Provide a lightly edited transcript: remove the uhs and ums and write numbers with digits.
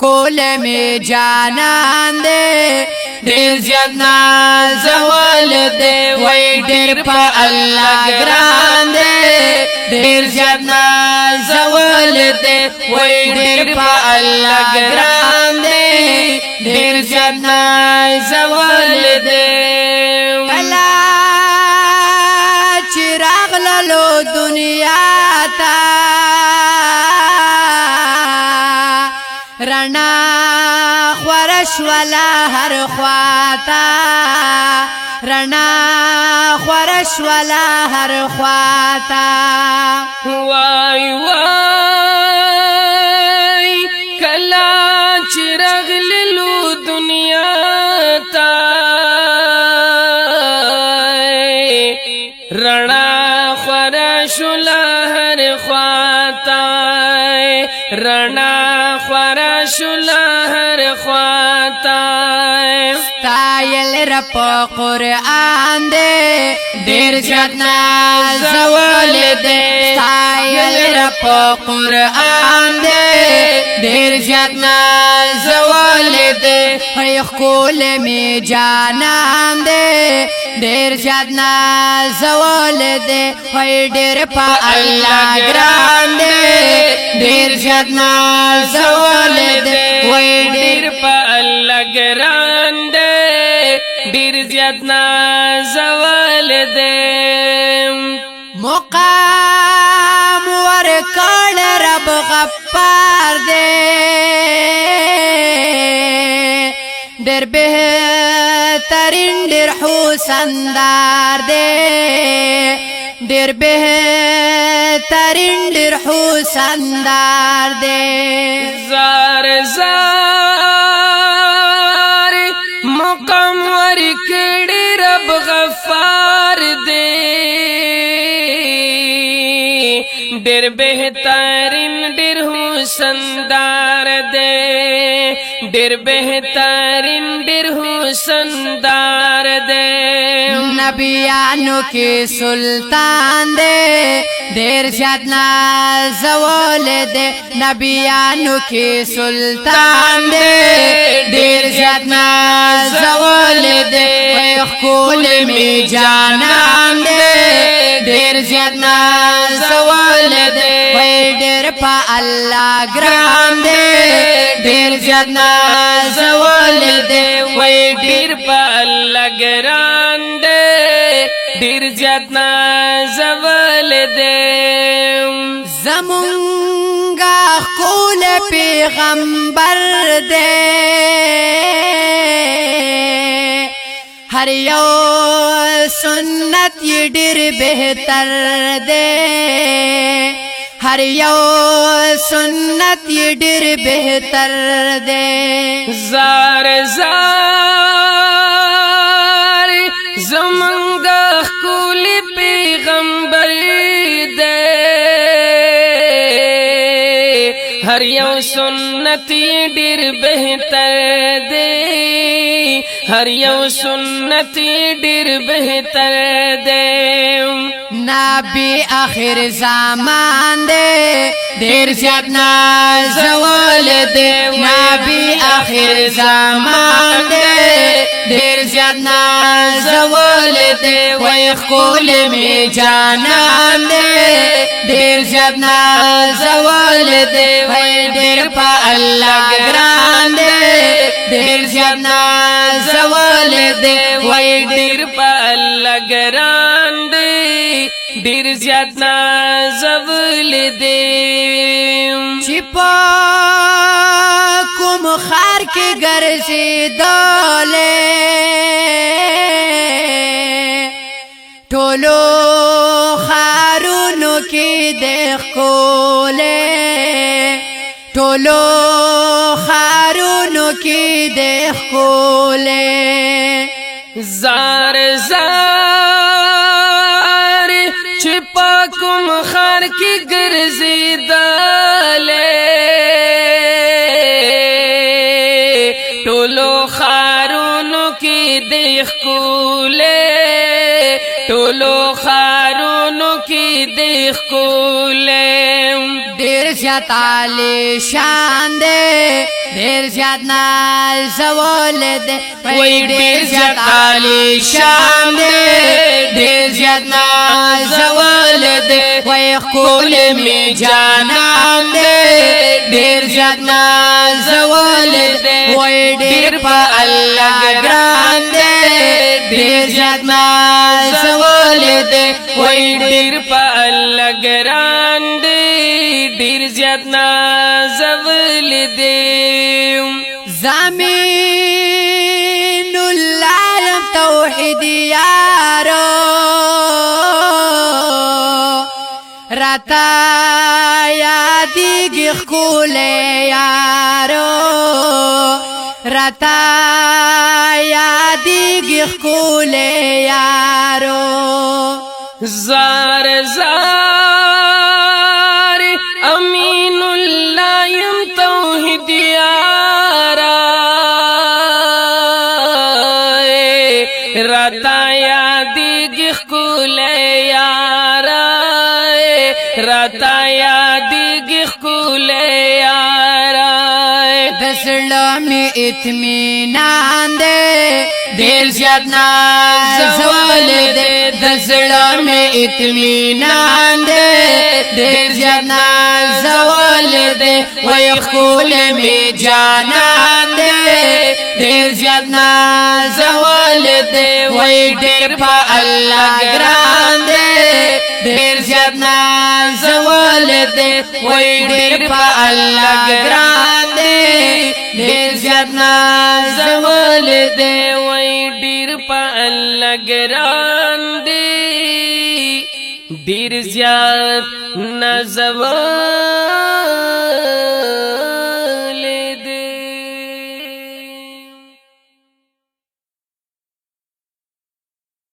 کول می جانان دے ډیر زیات نازول دے وای ډیر په الله ګران دے ډیر زیات نازول دے وای ډیر په الله ګران دے ډیر زیات نازول دے کلا چراغ لالو دنیا تا رنا خورش والا هر خواتا رنا خورش والا هر خواتا وای وای کلا چراغ للو دنیا تا رنا خورش والا هر خواتا رنا خورش لهر خواتا ستایل رب قرآن دے دیر زیاد نازول دے ستایل رب قرآن دے دیر زیاد نازول دے خکول می جانان دے دیر زیاد نازول دے دیر پا اللہ گران دے دیر زیاد نازول دے ډیر په الله ګران دے ډیر زیات نازول دے مقام ورکړ رب غفار دے ډیر بهترین ډیر حسندار دے ډیر بهترین ډیر حسندار دے زار زار مقام ورکړی رب غفار دے ډیر بهترین ډیر حسندار دے ډیر بهترین ډیر حسندار دے نبیانو کی سلطان دے دیر زیاد نازول دے نبیانو کی سلطان دے دیر زیاد نازول دے خکول می جانان دے دیر زیاد نازول دے دیر پا اللہ گران دے دیر زیاد نازول دے ډیر په الله ګران دے ډیر زیات نازول دے زمونگا خکول پیغمبر دے ہر یو سنت یہ ډیر بہتر دے ہر یو سنت یہ ډیر بہتر دے زار زار زمانگا خکول پیغمبر دے ہر یو سنت ډیر بہتر دے ہر یو سنت ډیر بہتر دے نبی آخر زمان دے دیر زیاد نازول دے نبی آخر زمان دے دیر زیاد نازول دے خکول می جانان دے دیر زیاد نازول دے دیر پا اللہ گران دے دیر زیاد نازول دے ډیر په الله ګران دے ډیر زیات نازول دے چپا کوم خار کے گرزی دولے ټولو خارونو کی دیکھ کولے ټولو خارونو کی دیکھ کولے زار زار چپا کوم خار کی ګرځیدلې ټولو خارونو کی دیکھ کولے ټولو خارونو کی دیکھ کولے ډیر زیات عالی شان دے ډیر زیات نازول دے وای ډیر زیات عالی شان دے ډیر زیات نازول دے وای کول می جانان دے ډیر زیات نازول دے وای ډیر په الله ګران دے ډیر زیات نازول دے وای ډیر په الله ګران دے ډیر زیات نازول دے زمین اللہ توحید یارو رتا یادی خکول یارو رتا یادی خکول یارو زار زار امین اللہ یم توحید یارا رتا یادی خکول یارا رتا یادی خکول یارا دسلو می اطمینان دے دیر زیاد نازول دے دسلو می اطمینان دے دیر زیاد نازول دے وی خکول می جانان دے دیر زیاد نازول دے وی دیر پا اللہ گران دے دیر زیاد نازول دے وی دیر پا اللہ گران دے دیر زیاد نازول دے وی دیر پا اللہ گران دے دیر زیاد نازول